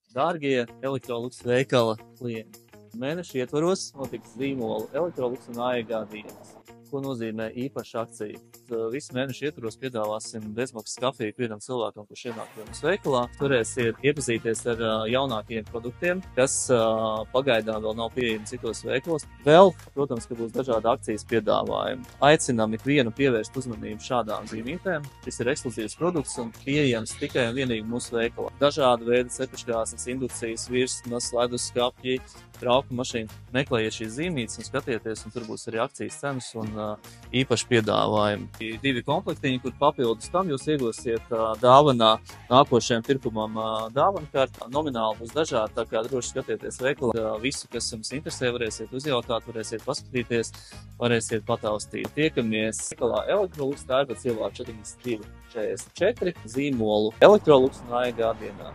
Dārgie Electrolux veikala klienti, mēneša ietvaros notiks zīmolu Electrolux un AEG dienas. Ko nozīmē īpaša akcija? Visu mēnešu ietvaros piedāvāsim bezmaksas kafiju ikvienam cilvēkam, kurš ienāk pie mums veikalā. Varēsiet iepazīties ar jaunākajiem produktiem, kas pagaidām vēl nav pieejami citos veikalos. Vēl, protams, ka būs dažādi akcijas piedāvājumi. Aicinām ikvienu pievērst uzmanību šādām zīmītēm. Šis ir ekskluzīvs produkts un pieejams tikai un vienīgi mūsu veikalā. Dažādi veidi cepeškrāsnes, indukcijas, virsmas, leduskapji, trauku mašīnu. Meklējiet šīs zīmītes un skatieties, un tur būs arī akcijas cenas un īpaši piedāvājumi. 2 komplektiņi, kur papildus tam jūs iegūsiet dāvanā nākošajam pirkumam dāvanu karti. Nomināli būs dažādi, tā kā droši skatieties veikalā. Visu, kas jums interesē, varēsiet uzjautāt, varēsiet paskatīties, varēsiet pataustīt. Tiekamies veikalā Electrolux, tā ir pēc ielā 42 44 zīmolu Electrolux un AEG dienā.